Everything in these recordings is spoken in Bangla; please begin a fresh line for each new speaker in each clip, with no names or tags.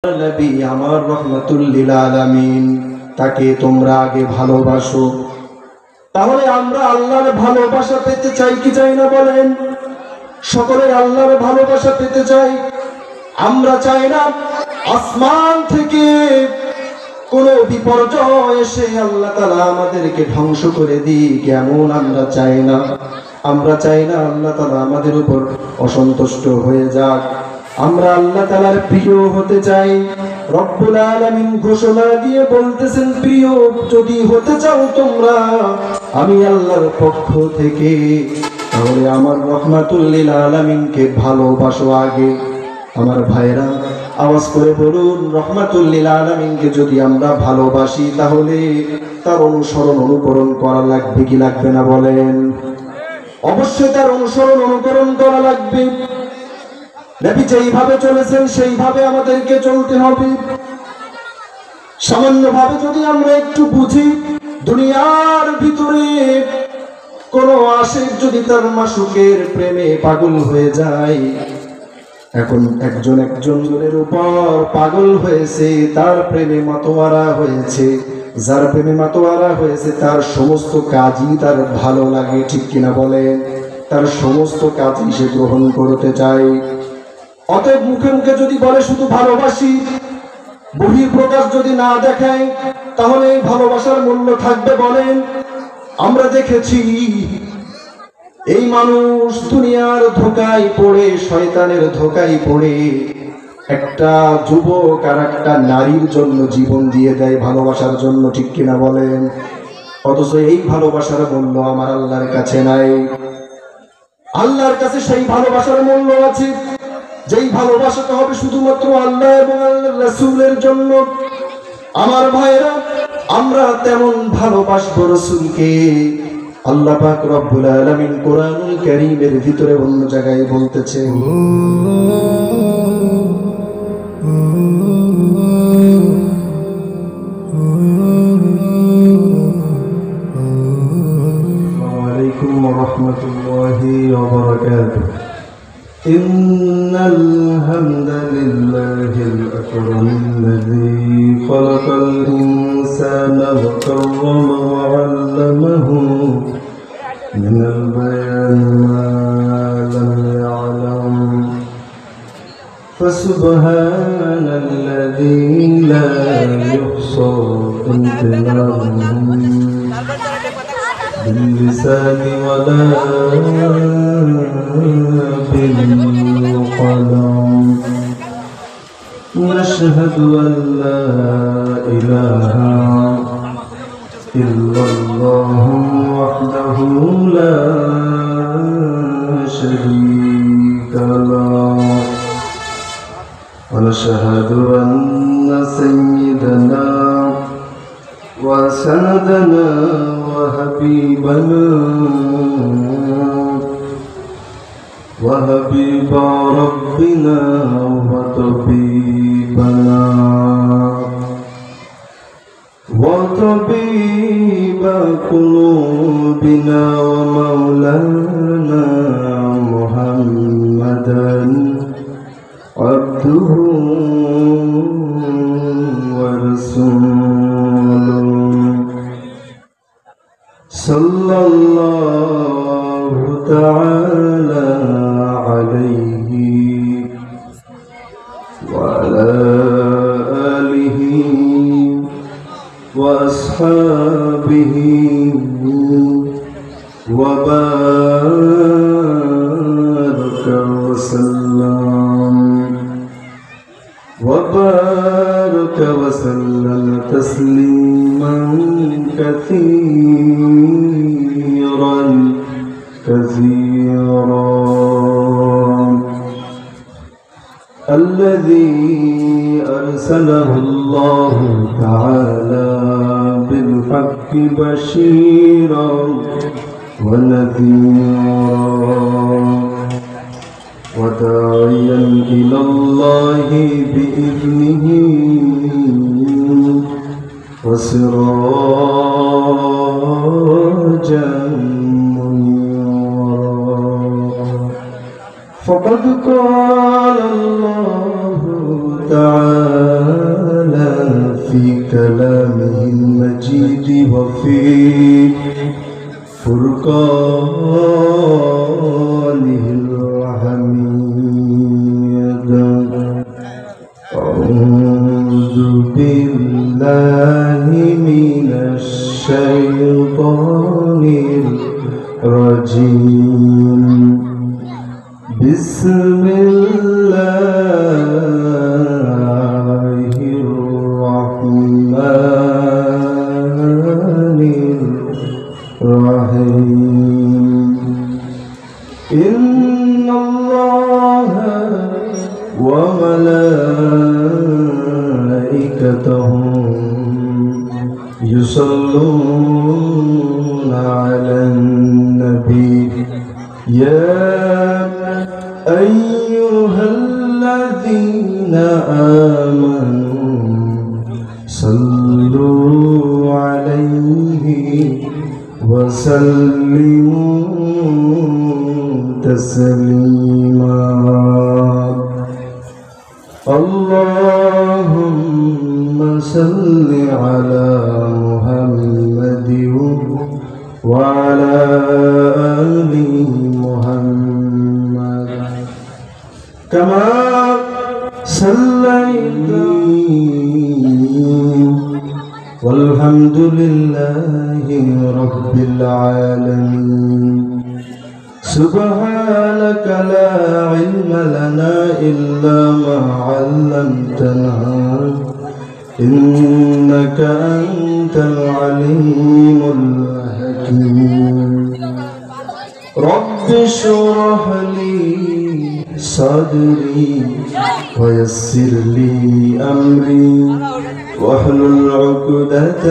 নবী আমার রহমাতুল লিল আলামিন, তাকে তোমরা আগে ভালোবাসো। তাহলে আমরা আল্লাহর ভালোবাসা পেতে চাই কি চাই না বলেন? সকলে আল্লাহর ভালোবাসা পেতে চাই। আমরা চাই না আসমান থেকে কোনো বিপর্যয় এসে আল্লাহ তাআলা আমাদেরকে ধ্বংস করে দিক, এমন আমরা চাই না। আমরা চাই না আল্লাহ তাআলা আমাদের উপর অসন্তুষ্ট হয়ে যাক। আমরা আল্লাহ তাআলার প্রিয় হতে চাই। রব্বুল আলামিন ঘোষণা দিয়ে বলতেছেন, প্রিয় যদি হতে চাও তোমরা আমি আল্লাহর পক্ষ থেকে, তাহলে আমার রহমাতুল লিল আলামিনকে ভালোবাসো আগে। আমার ভাইরা আওয়াজ করে বলুন, রহমাতুল লিল আলামিনকে যদি আমরা ভালোবাসি তাহলে তার অনুসরণ অনুকরণ করা লাগবে কি লাগবে না বলেন? অবশ্যই তার অনুসরণ অনুকরণ করা লাগবে। নবী যেইভাবে চলেছেন সেইভাবে আমাদেরকে চলতে হবে। সামান্যভাবে যদি আমরা একটু বুঝি, দুনিয়ার ভিতরে কোনো আশিক যদি তার মাশুকের প্রেমে পাগল হয়ে যায়, এখন একজনের উপর পাগল হয়েছে, তার প্রেমে মাতোয়ারা হয়েছে, যার প্রেমে মাতোয়ারা হয়েছে তার সমস্ত কাজই তার ভালো লাগে, ঠিক কিনা বলেন? তার সমস্ত কাজই সে গ্রহণ করতে চায়। অতএব মুখে মুখে যদি বলে শুধু ভালোবাসি, বহিঃপ্রকাশ যদি না দেখায়, তাহলে এই ভালোবাসার মূল্য থাকবে বলেন? আমরা দেখেছি এই মানুষ দুনিয়ার ধোঁকায় পড়ে, শয়তানের ধোঁকায় পড়ে একটা যুবক আর একটা নারীর জন্য জীবন দিয়ে দেয় ভালোবাসার জন্য, ঠিক কিনা বলেন? অথচ এই ভালোবাসার মূল্য আমার আল্লাহর কাছে নাই। আল্লাহর কাছে সেই ভালোবাসার মূল্য আছে যেই ভালোবাসাটা হবে শুধুমাত্র আল্লাহ এবং আল্লাহর রাসূলের জন্য। আমার ভাইরা, আমরা তেমন ভালোবাসবো রাসূলকে। আল্লাহ পাক রব্বুল আলামিন কোরআনুল কারীমের ভিতরে অন্য জায়গায় বলতেছেন, আসসালামু আলাইকুম ওয়া রাহমাতুল্লাহি ওয়া বারাকাতুহু। إن الحمد لله الأكرم الذي خلق الإنسان وكرمه وعلمه من البيان ما لم يعلم فسبحان الذي لا يحصى امتنانه باللسان ولا بالقلم نشهد أن لا إله إلا الله وحده لا شريك له ونشهد أن سيدنا وسندنا وحبيب ربنا وطبيب قلوبنا ومولانا محمدا عبده ورسوله صلى الله تعالى عليه وعلى آله وأصحابه وبارك وسلم تسليما كثيرا الذي أرسله الله تعالى بالحق بشيرا ونذيرا وداعيا إلى الله بإذنه وسراجا منيرا فقد قال الله تعالى في كلامه المجيد وفي فرقانه الحميد. أعوذ بالله من الشيطان الرجيم. بسم الله الرحمن الرحيم. إن الله وملائكته يصلون على النبي يا أيها الذين آمنوا صلوا عليه وسلموا تسليما. اللهم صل على محمد وعلى آل محمد كما صليت. والحمد لله رب العالمين. سبحانك لا علم لنا إلا ما علمتنا إنك أنت العليم الحكيم. رب اشرح لي صدري ويسر لي أمري واحلل عقدة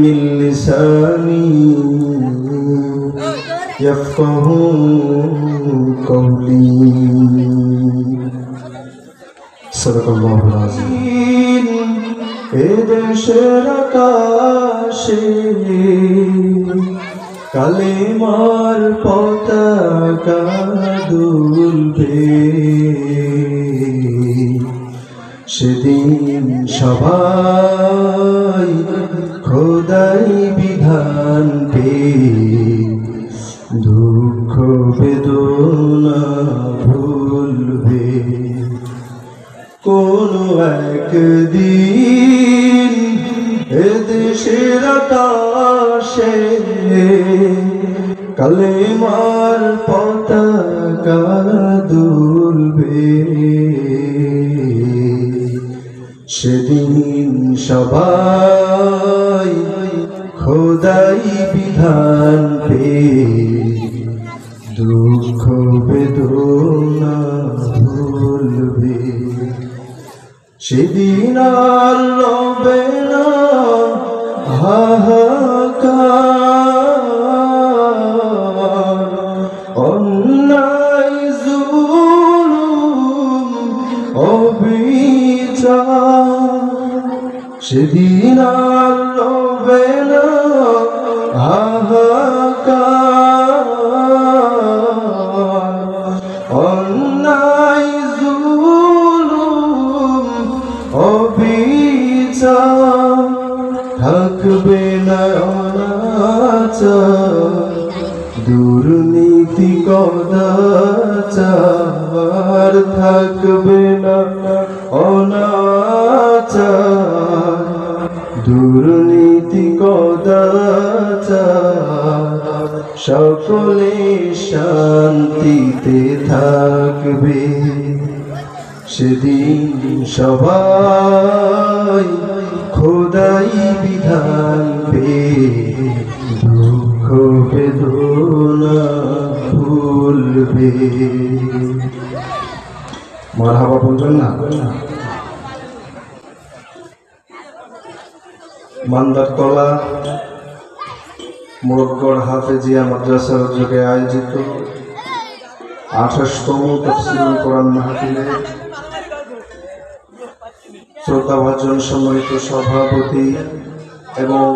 من لساني يفقه قولي. صدق الله العظيم. এদেশের আকাশে কালেমার পতাকা দুলবে, সেদিন সবাই খোদাই বিধান পেয়ে দুঃখ বেদনা ভুলবে। কোনো একদিন এদেশের আকাশে কালেমার পতাকা দুলবে, সেদিন সবাই খোদাই বিধান পেয়ে দুঃখ বেদনা ভুলবে। সেদিন আর রবে না হাহাকার, অন্যায় জুলুম অবিচার। সেদিন আর রবে না হাহাকার, অন্যায় জুলুম অবিচার। থাকবে না অনাচার, দুর্নীতি কদাচার। থাকবে না অনাচার, দুর্নীতি কদাচার। সকলে শান্তিতে থাকবে, সেদিন সবাই খোদাই বিধান পেয়ে দুঃখ বেদনা ভুলবে। মারহাবা বলবেন না? মান্দারতলা মোরগগড় হাফেজিয়া মাদ্রাসার উদ্যোগে আয়োজিত 28তম তাফসীরুল কোরআন মাহফিলে শ্রোতাভাজন সম্মানিত সভাপতি এবং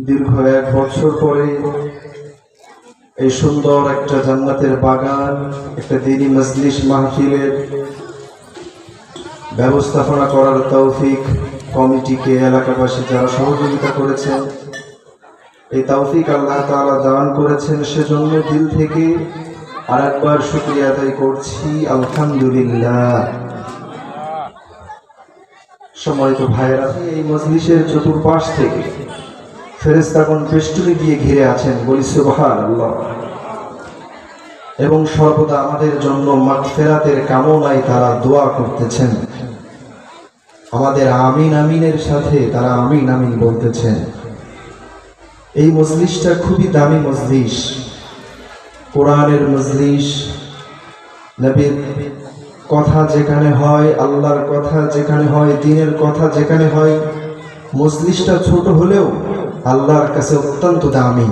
দীর্ঘ 1 বছর পরে এই সুন্দর একটা জান্নাতের বাগান, একটা দ্বীনি মজলিস মাহফিলের ব্যবস্থাপনা করার তৌফিক কমিটিকে, এলাকাবাসী যারা সহযোগিতা করেছেন, এই তৌফিক আল্লাহ তাআলা দান করেছেন, সেজন্য দিল থেকে আরেকবার শুকরিয়া আদায় করছি, আলহামদুলিল্লাহ। সম্মানিত ভাইয়েরা, এই মজলিসের চতুর্পাশ থেকে ফেরেশতাগণ বেষ্টনী দিয়ে ঘিরে আছেন, বলি সুবহানাল্লাহ। এবং সর্বদা আমাদের জন্য মাগফিরাতের কামনায় তারা দোয়া করতেছেন। আমাদের আমিন আমিনের সাথে তারা আমিন আমিন বলতেছেন। এই মজলিসটা খুবই দামি মজলিস, কোরআনের মজলিস, নবীর কথা যেখানে হয়, আল্লাহর কথা যেখানে হয়, দ্বীনের কথা যেখানে হয়, মজলিসটা ছোট হলেও আল্লাহর কাছে অত্যন্ত দামি,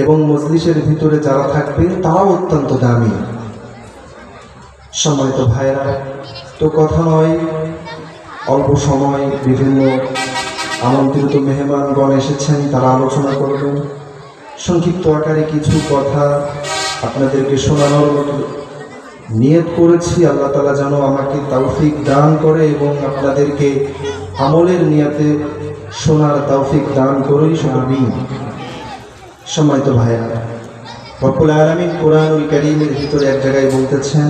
এবং মজলিসের ভিতরে যারা থাকবে তারাও অত্যন্ত দামি। সম্মানিত ভাইরা, তো কথা নয়, অল্প সময় বিভিন্ন আমন্ত্রিত মেহমানগণ এসেছেন, তারা আলোচনা করবেন। সংক্ষিপ্ত আকারে কিছু কথা আপনাদেরকে শোনানোর মতো নিয়ত করেছি। আল্লাহ তাআলা যেন আমাকে তৌফিক দান করে এবং আপনাদেরকে আমলের নিয়তে শোনার তৌফিক দান করেই শোনাবেন। সম্মানিত ভাইরা, রব্বুল আলামিন কোরআনুল কারীমের ভিতরে এক জায়গায় বলতেছেন,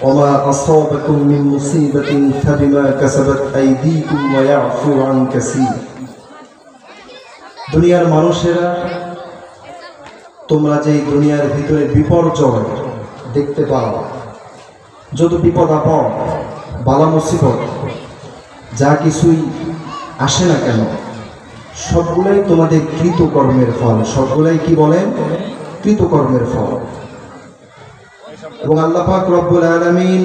ওমা আসাবাকুম মিন মুসিবাতিন ফাবিমা কাসাবাত আইদিকুম ওয়া ইয়াফু আন কাসীর। দুনিয়ার মানুষেরা, তোমরা যে দুনিয়ার ভিতরে বিপর্যয় দেখতে পাও, যত বিপদ আপদ, বালা মুসিবত, যা কিছুই আসে না কেন, সবগুলাই তোমাদের কৃতকর্মের ফল। সবগুলাই কি বলেন? কৃতকর্মের ফল। এবং আল্লাহ পাক রব্বুল আলামিন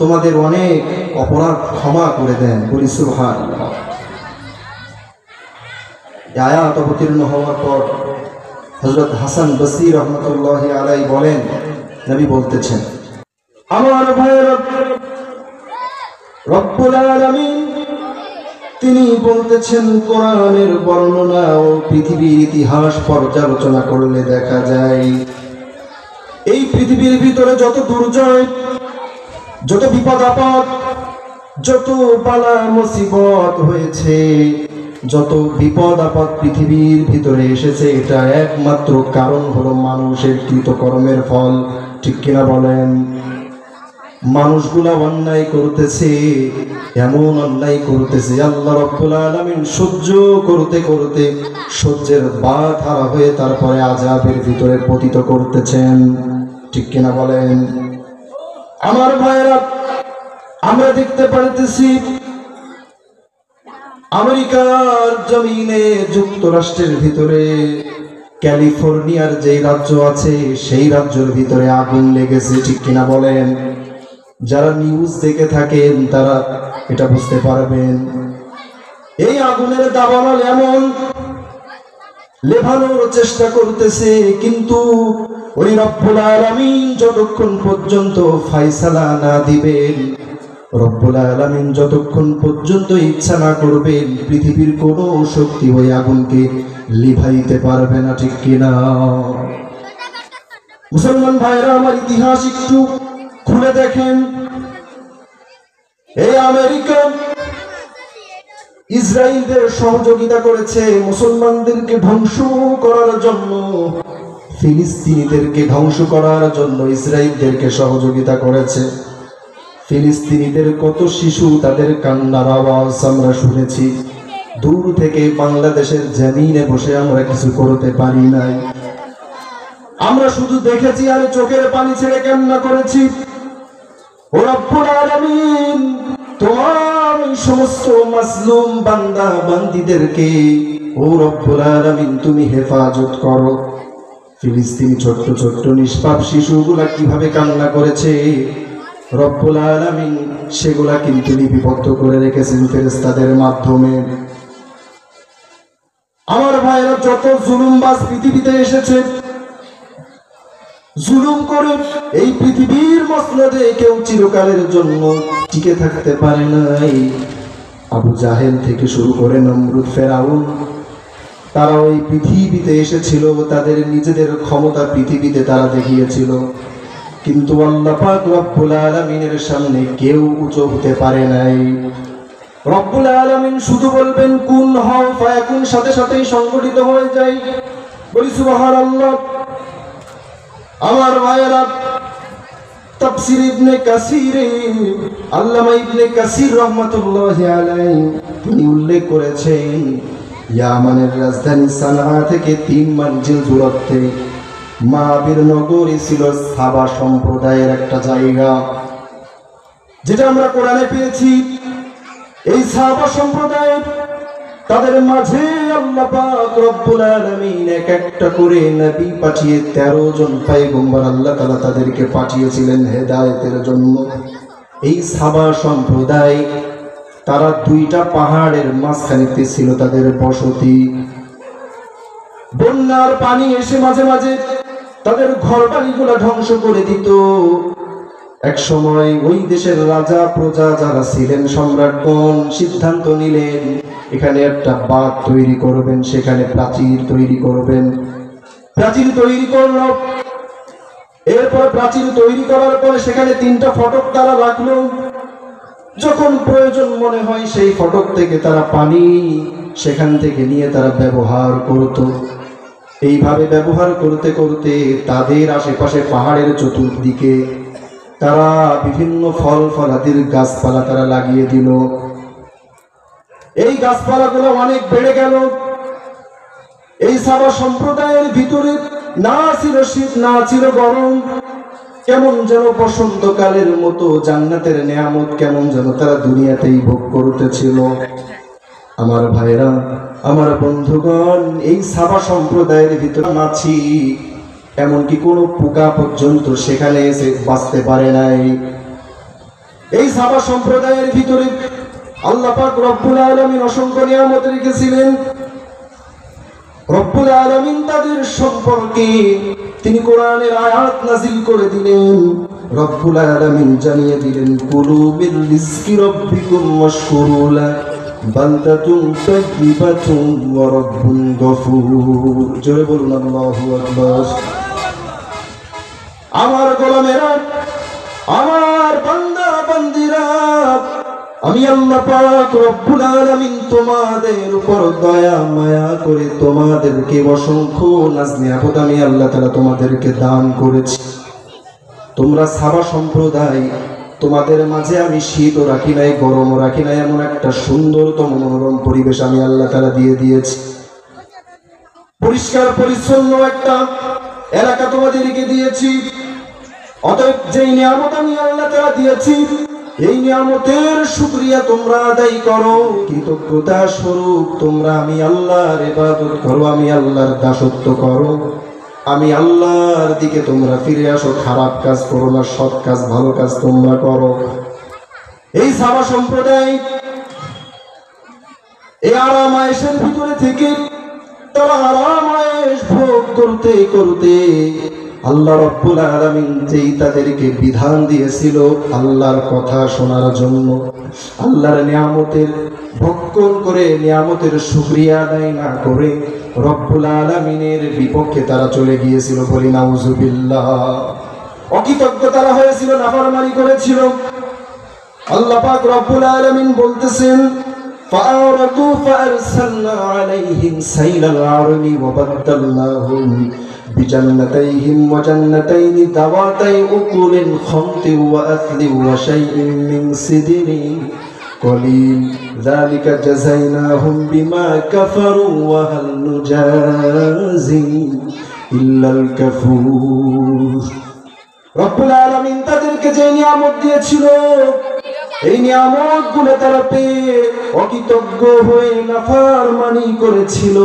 তোমাদের অনেক অপরাধ ক্ষমা করে দেন, বলি সুবহানাল্লাহ। আয়াত অবতীর্ণ হওয়ার পর হযরত হাসান বসরি রহমাতুল্লাহি আলাইহি বলেন, নবী বলতেছেন, আমার ভাইয়েরা, রব্বুল আলামিন তিনি বলতেছেন, কোরআনের বর্ণনা ও পৃথিবীর ইতিহাস পর্যালোচনা করলে দেখা যায়, এই পৃথিবীর ভিতরে যত দুর্জয়, যত বিপদ আপদ, যত বালা মুসিবত হয়েছে, যত বিপদ আপদ পৃথিবীর ভিতরে এসেছে, এটা একমাত্র কারণ হলো মানুষের কৃতকর্মের ফল। ঠিক কিনা বলেন? মানুষগুলা অন্যায় করতেছে, এমন অন্যায় করতেছে, আল্লাহ রাব্বুল আলামিন সহ্য করতে করতে সহ্যের বাঁধ হারা হয়ে তারপরে আযাবের ভিতরে পতিত করতেছেন। ঠিক কিনা বলেন? আমার ভাইরা, আমরা দেখতে পারতেছি আমেরিকার জমিনে, যুক্তরাষ্ট্রের ভিতরে ক্যালিফোর্নিয়ার যে রাজ্য আছে, সেই রাজ্যের ভিতরে আগুন লেগেছে। ঠিক কিনা বলেন? যারা নিউজ দেখে থাকেন তারা এটা বুঝতে পারবেন। এই আগুনের দাবানল এমন, লেভানোর চেষ্টা করতেছে, কিন্তু ওই রব্বুল আলামিন যতক্ষণ পর্যন্ত ফায়সালা না দিবেন, রব্বুল আলামিন যতক্ষণ পর্যন্ত ইচ্ছা না করবেন, পৃথিবীর কোনো শক্তি ওই আগুনকে লিভাইতে পারবে না। ঠিক কিনা? মুসলমান ভাইরা আমার, ইতিহাস একটু খুলে দেখেন। এই আমেরিকা ইসরায়েলদের সহযোগিতা করেছে মুসলমানদেরকে ধ্বংস করার জন্য, ফিলিস্তিনিদেরকে ধ্বংস করার জন্য ইসরায়েলদেরকে সহযোগিতা করেছে। ফিলিস্তিনিদের কত শিশু, তাদের কান্নার আওয়াজ আমরা শুনেছি। দূর থেকে বাংলাদেশের জমিনে বসে আমরা কিছু করতে পারি নাই, আমরা শুধু দেখেছি আর চোখের পানি ছেড়ে কান্না করেছি। ও রব্বুল আলামিন, তোমার সমস্ত মাজলুম বান্দা বান্দীদেরকে ও রব্বুল আলামিন তুমি হেফাজত করো। ফিলিস্তিনি ছোট্ট ছোট্ট নিষ্পাপ শিশুগুলা কিভাবে কান্না করেছে, রব্বুল আলামিন সেগুলা কিন্তু লিপিবদ্ধ করে রেখেছেন ফেরেশতাদের মাধ্যমে। আমার ভাইরা, যত জুলুমবাজ পৃথিবীতে এসেছে, জুলুম করে এই পৃথিবীর মসনদে কেউ চিরকালের জন্য টিকে থাকতে পারে নাই। আবু জাহেল থেকে শুরু করে নমরুদ, ফেরাউন, তারা ওই পৃথিবীতে এসেছিল, তাদের নিজেদের ক্ষমতা পৃথিবীতে তারা দেখিয়েছিল, কিন্তু আল্লাহ পাক রব্বুল আলামিনের সামনে কেউ উঁচু হতে পারে নাই। রব্বুল আলামিন শুধু বলবেন কুন হও ফায়াকুন, সাথে সাথেই সংগঠিত হয়ে যায়। বলি সুবহানাল্লাহ। আমার ভাইয়েরা, তাফসীর ইবনে কাসির, আল্লামা ইবনে কাসির রাহমাতুল্লাহি আলাইহি তিনি উল্লেখ করেছেন, ইয়ামানের রাজধানী সানআ থেকে 3 মাইল দূরত্বে মাবির নগরী ছিল সাবা সম্প্রদায়ের একটা জায়গা, যেটা আমরা কোরআনে পেয়েছি। এই সাহাবা সম্প্রদায়, তাদের মাঝে আল্লাহ পাক রব্বুল আলামিন এক একটা করে নবী পাঠিয়ে 13 জন পয়গম্বর আল্লাহ তাআলা তাদেরকে পাঠিয়েছিলেন হেদায়েতের জন্য। এই সাহাবা সম্প্রদায় তারা 2টা পাহাড়ের মাঝখানেতে ছিল তাদের বসতি। বন্যার পানি এসে মাঝে মাঝে তাদের ঘরবাড়িগুলো ধ্বংস করে দিত। এক সময় ওই দেশের রাজা প্রজা যারা ছিলেন, সম্রাটগণ সিদ্ধান্ত নিলেন এখানে একটা বাঁধ তৈরি করবেন, সেখানে প্রাচীর তৈরি করবেন। প্রাচীর তৈরি করল। এরপর প্রাচীর তৈরি করার পরে সেখানে 3টা ফটক তারা রাখলো। যখন প্রয়োজন মনে হয় সেই ফটক থেকে তারা পানি সেখান থেকে নিয়ে তারা ব্যবহার করত। এইভাবে ব্যবহার করতে করতে তাদের আশেপাশে পাহাড়ের চতুর্দিকে তারা বিভিন্ন ফল ফলাদির গাছপালা তারা লাগিয়ে দিল। এই গাছপালাগুলো অনেক বেড়ে গেল। এই সাবা সম্প্রদায়ের ভিতরে না ছিল শীত, না ছিল গরম, কেমন যেন বসন্তকালের মতো জান্নাতের নেয়ামত কেমন যেন তারা দুনিয়াতেই ভোগ করতেছিল। আমার ভাইরা, আমার বন্ধুগণ, এই সাবা সম্প্রদায়ের ভিতরে মাছি, এমনকি কোনো পোকা পর্যন্ত সেখানে এসে বাঁচতে পারে নাই। এই সাবা সম্প্রদায়ের ভিতরে আল্লাহ পাক রব্বুল আলামিন অসংখ্য নিয়ামত রেখেছিলেন। রব্বুল আলামিন তাদের সম্পর্কে তিনি কোরআনের আয়াত নাযিল করে দিলেন। রব্বুল আলামিন জানিয়ে দিলেন, কুলু মির রিজকি রাব্বিকুম ওয়াশকুরু লাহু বালদাতুন তাইয়্যিবাতুন ওয়া রাব্বুন গফুর। জোরে বলুন আল্লাহু আকবার। আমার গোলামেরা, আমার বান্দা বান্দিরা, আমি আল্লাহ পাক রব্বুল আলামিন তোমাদের উপর দয়া মায়া করে তোমাদেরকে অসংখ্য নাজ নিয়ামত আমি আল্লাহ তাআলা তোমাদেরকে দান করেছি। তোমরা সাবা সম্প্রদায়, তোমাদের মাঝে আমি শীতও রাখি নাই, গরমও রাখি নাই, এমন একটা সুন্দরতম মনোরম পরিবেশ আমি আল্লাহ তাআলা দিয়ে দিয়েছি। পরিষ্কার পরিচ্ছন্ন একটা এলাকা তোমাদেরকে দিয়েছি। অতএব যেই নিয়ামত আমি আল্লাহ তাআলা দিয়েছি, এই নিয়ামতের শুকরিয়া তোমরা আদায় করো, কৃতজ্ঞতা স্বরূপ তোমরা আমি আল্লাহর ইবাদত করো, আমি আল্লাহর দাসত্ব করো, আমি আল্লাহর দিকে তোমরা ফিরে আসো। খারাপ কাজ করো না, সৎ কাজ ভালো কাজ তোমরা করো। এই সাবা সম্প্রদায় এই আরাম আয়েশের ভিতরে থেকে তারা আরাম আয়েশ ভোগ করতে করতে আল্লাহ রব্বুল আলামিন যেই তাদেরকে বিধান দিয়েছিল আল্লাহর কথা শোনার জন্য, আল্লাহর নিয়ামতের ভক্ষণ করে নিয়ামতের শুকরিয়া আদায় না করে রব্বুল আলামিনের বিপক্ষে তারা চলে গিয়েছিল। বলি নাউজুবিল্লাহ। অকৃতজ্ঞ তারা হয়েছিল, নাফরমানি করেছিল। আল্লাহ পাক রব্বুল আলামিন বলতেছেন, ফাআরাদু ফাআরসালনা আলাইহিম সাইলাল আরমি ওয়া বাদদালনাহুম বিজান্নাতাইহিম ওয়া জান্নাতাইনি দাওয়াতাই উকুলিন খামতি ওয়া আথলি ওয়া শাইইন মিন সিদরিন কলিল যালিকা জাযাইনাহুম বিমা কাফারু ওয়া হাল নুজাজি ইল্লাল কাফুর। রব্বুল আলামিন তাদেরকে যে নিয়ামত দিয়েছিল, এই নিয়ামত গুলো তারা পেয়ে অকৃতজ্ঞ হয়ে নাফরমানি করেছিল।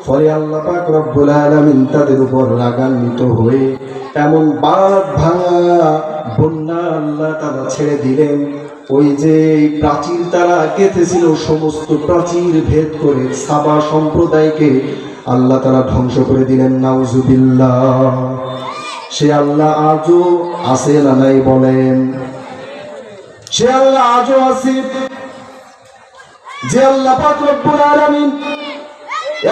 ফলে আল্লাহ পাক রব্বুল আলামিন তাদের উপর রাগান্বিত হয়ে এমন বাঁধ ভাঙা বন্যা আল্লাহ তারা ছেড়ে দিলেন। ওই যে প্রাচীর তারা গেঁথেছিল, সমস্ত প্রাচীর ভেদ করে সাবা সম্প্রদায়কে আল্লাহ তারা ধ্বংস করে দিলেন। নাউজুবিল্লাহ। সে আল্লাহ আজও আছে না নাই বলেন? সে আল্লাহ আজও আছে। যে আল্লাহ পাক রব্বুল আলামিন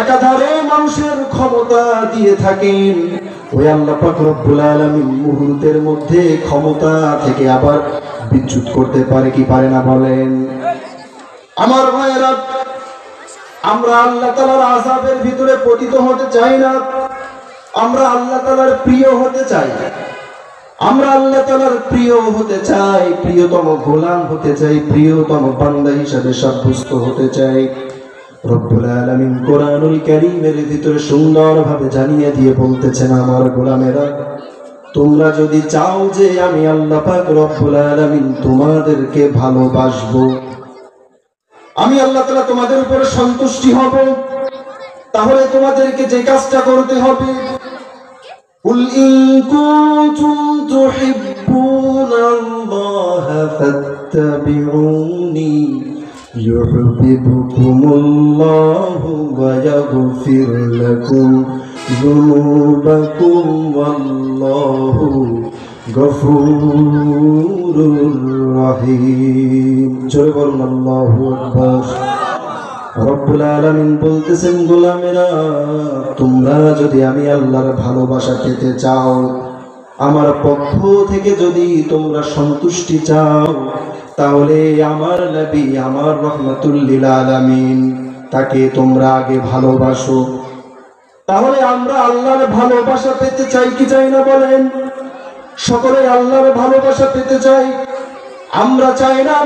একাধারে মানুষের ক্ষমতা দিয়ে থাকেন, ওই আল্লাহ পাক রব্বুল আলামিন মুহূর্তের মধ্যে ক্ষমতা থেকে আবার বিচ্যুত করতে পারে কি পারে না বলেন? আমার ভাইয়েরা, আমরা আল্লাহ তাআলার আযাবের ভিতরে পতিত হতে চাই না, আমরা আল্লাহ তাআলার প্রিয় হতে চাই। আমরা আল্লাহ তাআলার প্রিয় হতে চাই, প্রিয়তম গোলাম হতে চাই, প্রিয়তম বান্দা হিসেবে সাব্যস্ত হতে চাই। রব্বুল আলামিন কোরআনুল কারীমের ভিতরে সুন্দরভাবে জানিয়ে দিয়ে বলতেছেন, আমার গোলামেরা, তোমরা যদি চাও যে আমি আল্লাহ পাক রব্বুল আলামিন তোমাদেরকে ভালোবাসবো, আমি আল্লাহ তাআলা তোমাদের উপরে সন্তুষ্টি হব, তাহলে তোমাদেরকে যে কাজটা করতে হবে, কুল ইন কুনতুম তুহিব্বুনাল্লাহা ফাত্তাবিউনি ইউহিব্বুকুমুল্লাহু ওয়া ইয়াগফির লাকুম যুনুবাকুম ওয়াল্লাহু গফুরুর রহিম। জোরে বলুন আল্লাহু আকবার। রব্বুল আলামিন বলতেছেন, গোলামেরা, তোমরা যদি আমি আল্লাহর ভালোবাসা পেতে চাও, আমার পক্ষ থেকে যদি তোমরা সন্তুষ্টি চাও, তাহলে আমার নবী, আমার রহমাতুল লিল আলামিন, তাকে তোমরা আগে ভালোবাসো। তাহলে আমরা আল্লাহর ভালোবাসা পেতে চাই কি চাই না বলেন? সকলে আল্লাহর ভালোবাসা পেতে চাই। আমরা চাই না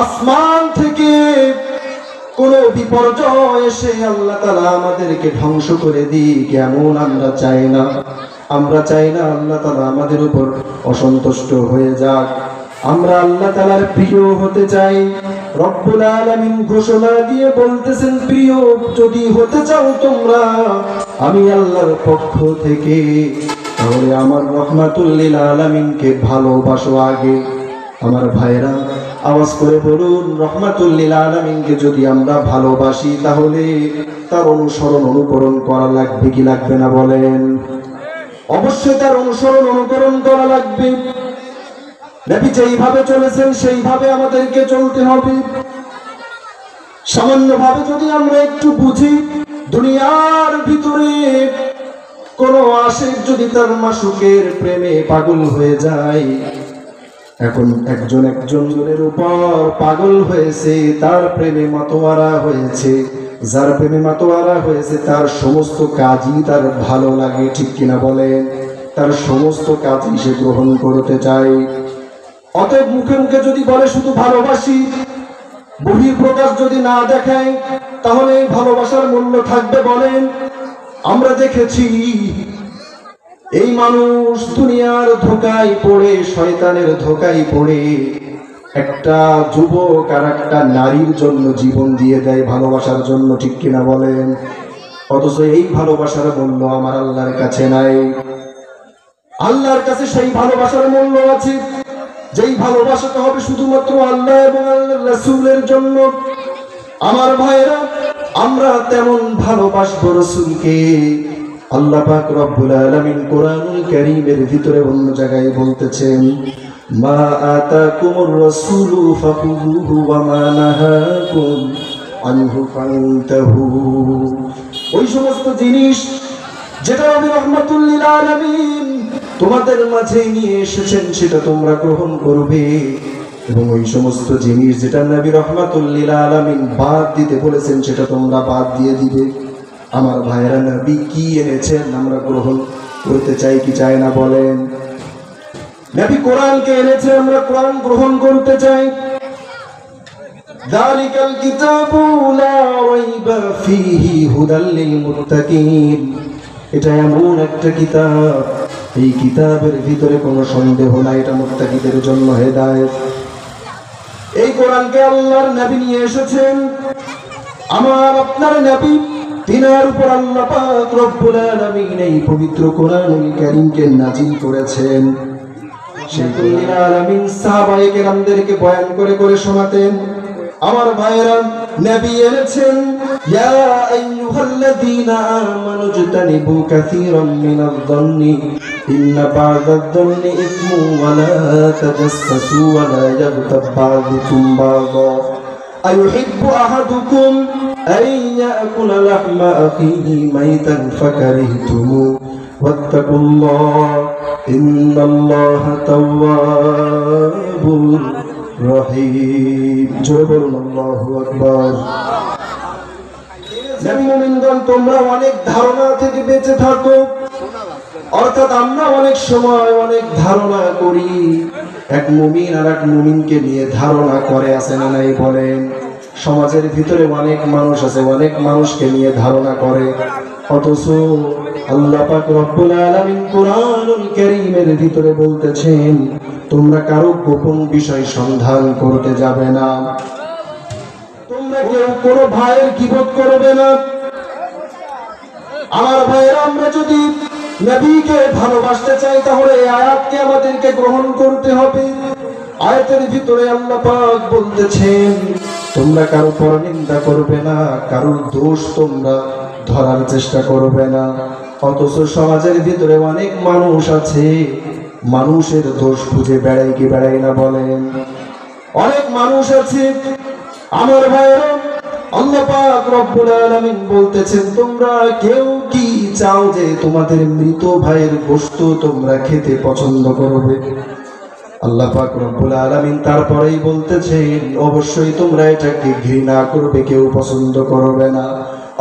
আসমান থেকে কোনো বিপর্যয় এসে আল্লাহ তাআলা আমাদেরকে ধ্বংস করে দিক, এমন আমরা চাই না। আমরা চাই না আল্লাহ তাআলা আমাদের উপর অসন্তুষ্ট হয়ে যাক। আমরা আল্লাহ তাআলার প্রিয় হতে চাই। রব্বুল আলামিন ঘোষণা দিয়ে বলতেছেন, প্রিয় যদি হতে চাও তোমরা আমি আল্লাহর পক্ষ থেকে, তাহলে আমার রহমাতুল লিল আলামিনকে ভালোবাসো আগে। আমার ভাইরা, আওয়াজ করে বলুন, রহমাতুল লিল আলামিনকে যদি আমরা ভালোবাসি, তাহলে তার অনুসরণ অনুকরণ করা লাগবে কি লাগবে না বলেন? অবশ্যই তার অনুসরণ অনুকরণ করা লাগবে। নবী যেইভাবে চলেছেন সেইভাবে আমাদেরকে চলতে হবে। সামান্যভাবে যদি আমরা একটু বুঝি, দুনিয়ার ভিতরে কোনো আশিক যদি তার মাশুকের প্রেমে পাগল হয়ে যায়, এখন একজনের উপর পাগল হয়েছে, তার প্রেমে মাতোয়ারা হয়েছে, যার প্রেমে মাতোয়ারা হয়েছে তার সমস্ত কাজই তার ভালো লাগে, ঠিক কিনা বলেন? তার সমস্ত কাজই সে গ্রহণ করতে চায়। অতএব মুখে মুখে যদি বলে শুধু ভালোবাসি, বহিঃপ্রকাশ যদি না দেখায়, তাহলে এই ভালোবাসার মূল্য থাকবে বলেন? আমরা দেখেছি এই মানুষ দুনিয়ার ধোঁকায় পড়ে, শয়তানের ধোঁকায় পড়ে একটা যুবক আর একটা নারীর জন্য জীবন দিয়ে দেয় ভালোবাসার জন্য, ঠিক কিনা বলেন? অথচ এই ভালোবাসার মূল্য আমার আল্লাহর কাছে নাই। আল্লাহর কাছে সেই ভালোবাসার মূল্য আছে যেই ভালোবাসাটা হবে শুধুমাত্র আল্লাহ এবং আল্লাহর রাসূলের জন্য। আমার ভাইরা, আমরা তেমন ভালোবাসবো রাসূলকে। আল্লাহ পাক রব্বুল আলামিন কোরআনুল কারীমের ভিতরে অন্য জায়গায় বলতেছেন, মা আতাকুমুর রাসূলু ফাখুযুহু ওয়া মা নাহাকুম আনহু ফান্তাহু। ওই সমস্ত জিনিস যেটা নবী রাহমাতুল লিল আলামিন তোমাদের মাঝে নিয়ে এসেছেন সেটা তোমরা গ্রহণ করবে, এবং ওই সমস্ত জিনিস যেটা নবী রাহমাতুল লিল আলামিন বাদ দিতে বলেছেন সেটা তোমরা বাদ দিয়ে দিবে। আমার ভাইরা, নবী কি এনেছেন আমরা গ্রহণ করতে চাই কি চাই না বলেন? নবী কোরআনকে এনেছে, আমরা কোরআন গ্রহণ করতে চাই। যালিকাল কিতাবু লা রাইবা ফীহি হুদাল লিল মুত্তাকিন। এটা এমন একটা কিতাব, এই কিতাবের ভিতরে কোনো সন্দেহ নাই, এটা মুত্তাকিদের জন্য হেদায়েত। এই কোরআনকে আল্লাহর নবী নিয়ে এসেছেন। আমার আপনার নবী, তিনার উপর আল্লাহ পাক রব্বুল আলামিন এই পবিত্র কোরআনুল কারীমকে নাযিল করেছেন। সেই কোরআনুল আলামিন সাহাবায়ে কেরামদেরকে বয়ান করে করে শোনাতেন। আমার ভাইরা, নবী এনেছেন, ইয়া আইয়ুহাল্লাযীনা আমানু ইজতানিবু কাসীরাম মিনায-যন্নি ইন্না বা'দায-যন্নি ইসমুন ওয়া লা তাজাসসাসু ওয়া লা ইয়াগতাব বা'দুকুম বা'দা আইয়ুহিব্বু আহাদুকুম আন ইয়াকুলা লাহমা আখিহি মাইতান ফাকারিহতুমু ওয়াত্তাকুল্লাহ ইন্নাল্লাহা তাওয়াবুর রহিম। জোরে বলুন আল্লাহু আকবার। মুমিনগণ, তোমরা অনেক ধারণা থেকে বেঁচে থাকো। অর্থাৎ আমরা অনেক সময় অনেক ধারণা করি, এক মুমিন আর এক মুমিনকে নিয়ে ধারণা করে, আছে না নাই বলেন? সমাজের ভিতরে অনেক মানুষ আছে, অনেক মানুষকে নিয়ে ধারণা করে, অথচ আল্লাহ পাক রব্বুল আলামিন কোরআনুল কারীমের ভিতরে বলতেছেন, তোমরা কারো গোপন বিষয় সন্ধান করতে যাবে না, তোমরা কেউ কোনো ভাইয়ের গীবত করবে না। আমার ভাইয়েরা, আমরা যদি নবীকে ভালোবাসতে চাই তাহলে এই আয়াতকে আমাদেরকে গ্রহণ করতে হবে। আয়াতের ভিতরে আল্লাহ পাক বলতেছেন, তোমরা কারো পরনিন্দা করবে না, কারোর দোষ তোমরা ধরার চেষ্টা করবে না। অথচ সমাজের ভিতরে অনেক মানুষ আছে, মানুষের দোষ খুঁজে বেড়ায় কি বেড়ায় না বলেন? অনেক মানুষ আছে আমার ভাইয়েরা, আল্লাহ পাক রব্বুল আলামিন বলতেছেন, তোমরা কেউ কি চাও যে তোমাদের মৃত ভাইয়ের গোশত তোমরা খেতে পছন্দ করবে? আল্লাহ পাক রব্বুল আলামিন তারপরেই বলতেছেন, অবশ্যই তোমরা এটাকে ঘৃণা করবে, কেউ পছন্দ করবে না।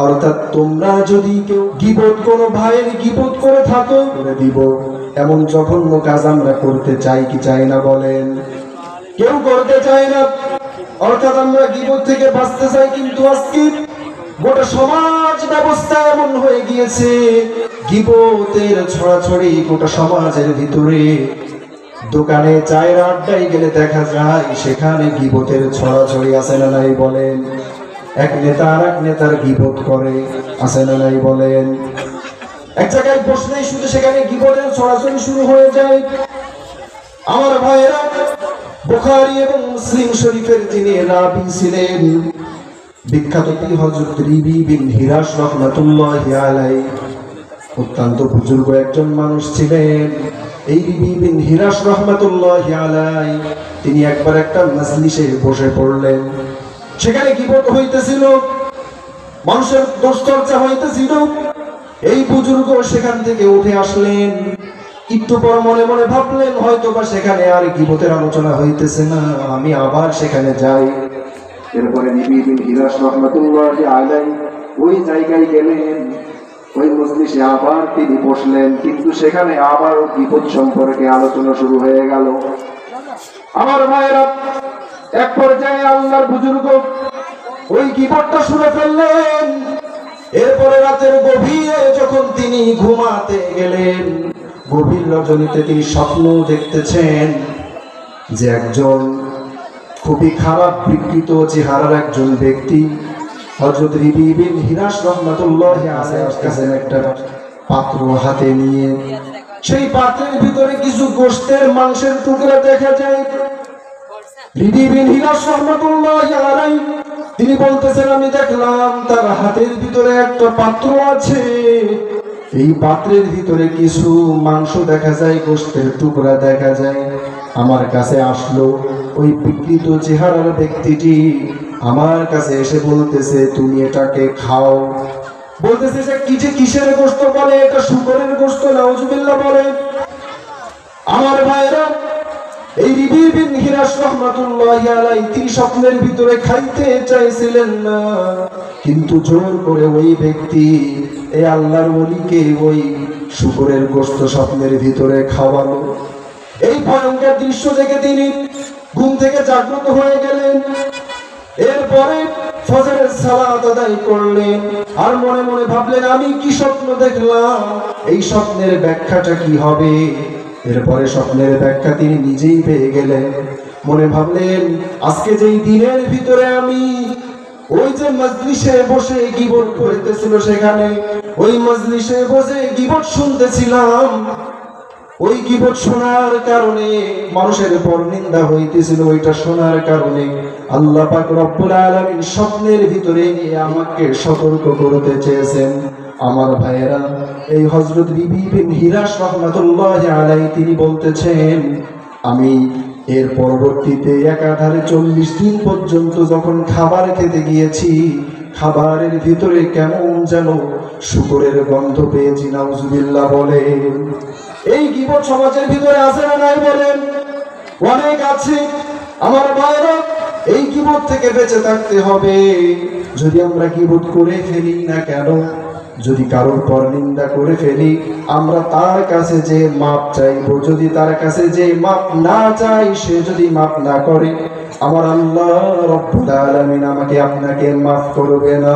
অর্থাৎ তোমরা যদি কেউ গীবত, কোনো ভাইয়ের গীবত করে থাকো, করে দিব। এমন জঘন্য কাজ আমরা করতে চাই কি চাই না বলেন? কেউ করতে চায় না। অর্থাৎ আমরা গীবত থেকে বাঁচতে চাই, কিন্তু আজকে গোটা সমাজ ব্যবস্থা এমন হয়ে গিয়েছে, গীবতের ছড়াছড়ি গোটা সমাজের ভিতরে। দোকানে চায়ের আড্ডায় গেলে দেখা যায় সেখানে গীবতের ছড়াছড়ি, আছে না নাই বলেন? এক নেতা আর এক নেতার গীবত করে, আছে না নাই বলেন? এক জায়গায় বসলেই শুধু সেখানে গীবতের ছড়াছড়ি শুরু হয়ে যায়। আমার ভাইয়েরা, বুখারী এবং মুসলিম শরীফের যিনি রাবী ছিলেন, বিখ্যাত হযরত রিবি বিন হিরাস রাহমাতুল্লাহি আলাইহি, অত্যন্ত বুজুর্গ একজন মানুষ ছিলেন। এই রিবি বিন হিরাস রাহমাতুল্লাহি আলাইহি তিনি একবার একটা মজলিসে বসে পড়লেন। সেখানে গীবত হইতেছিল, মানুষের দোষ চর্চা হইতেছিল। এই বুজুর্গ সেখান থেকে উঠে আসলেন। একটু পর মনে মনে ভাবলেন, হয়তো বা সেখানে আর গীবতের আলোচনা হইতেছে না, আমি আবার সেখানে যাই। এরপরে রিবি বিন হিরাস রাহমাতুল্লাহি আলাইহি ওই জায়গায় গেলেন, ওই মজলিসে আবার তিনি বসলেন, কিন্তু সেখানে আবার গীবত সম্পর্কে আলোচনা শুরু হয়ে গেল। আমার ভাইয়েরা, এক পর্যায়ে আল্লাহর বুজুর্গ ওই গীবতটা শুনে ফেললেন। এরপরে রাতের গভীরে যখন তিনি ঘুমাতে গেলেন, গভীর রজনীতে তিনি স্বপ্ন দেখতেছেন যে একজন খুবই খারাপ বিকৃত চেহারার একজন ব্যক্তি হযরত রিবি বিন হিরাস রাহমাতুল্লাহি আলাইহি আসতেছেন একটা পাত্র হাতে নিয়ে। সেই পাত্রের ভিতরে কিছু গোশতের মাংসের টুকরা দেখা যায়। রিবি বিন হিরাস রাহমাতুল্লাহি আলাইহি তিনি বলতেছেন, আমি দেখলাম তার হাতের ভিতরে একটা পাত্র আছে, এই পাত্রের ভিতরে কিছু মাংস দেখা যায়, গোশতের টুকরা দেখা যায়। আমার কাছে আসলো ওই বিকৃত চেহারার ব্যক্তিটি, আমার কাছে এসে বলতেছে, তুমি এটাকে খাও। বলতেছে যে কিসের গোশত? বলে এটা শুকরের গোশত। নাউজুবিল্লাহ বলে। আমার ভাইরা, এই রিবি বিন হিরাস রাহমাতুল্লাহি আলাইহি তিনি স্বপ্নের ভিতরে খাইতে চাইছিলেন না, কিন্তু জোর করে ওই ব্যক্তি এই আল্লাহর ওলিকে ওই শুকরের গোশত স্বপ্নের ভিতরে খাওয়ালো। এই ভয়ঙ্কর দৃশ্য দেখে তিনি ঘুম থেকে জাগ্রত হয়ে গেলেন। এরপরে ফজরের সালাত আদায় করলেন, আর মনে মনে ভাবলেন, আমি কি স্বপ্ন দেখলাম, এই স্বপ্নের ব্যাখ্যাটা কি হবে? এরপরে স্বপ্নের ব্যাখ্যা তিনি নিজেই পেয়ে গেলেন। মনে ভাবলেন, আজকে যেই দিনের ভিতরে আমি ওই যে মজলিসে বসে গীবত করতেছিল, সেখানে ওই মজলিসে বসে গীবত শুনতেছিলাম, ওই গীবত শোনার কারণে মানুষের পরনিন্দা হইতেছিল, ওইটা শোনার কারণে আল্লাহ পাক রব্বুল আলামিন স্বপ্নের ভিতরে নিয়ে আমাকে সতর্ক করতে চেয়েছেন। আমার ভাইয়েরা, এই হযরত রিবি বিন হিরাস রাহমাতুল্লাহি আলাইহি তিনি বলতেছেন, আমি এর পরবর্তীতে একাধারে 40 দিন পর্যন্ত যখন খাবার খেতে গিয়েছি, খাবারের ভিতরে কেমন যেন শুকরের গন্ধ পেয়েছি। নাউজুবিল্লাহ বলে। এই গীবত সমাজের ভিতরে আছে না নাই বলেন? অনেক আছে। আমার ভাইরা, এই গীবত থেকে বেঁচে থাকতে হবে। যদি আমরা গীবত করে ফেলি না কেন, যদি কারোর পর নিন্দা করে ফেলি, আমরা তার কাছে যে মাপ চাইবো, যদি তার কাছে যে মাপ না চাই, সে যদি মাপ না করে, আমার আল্লাহ রব্বুল আলামিন আমাকে আপনাকে মাফ করবে না।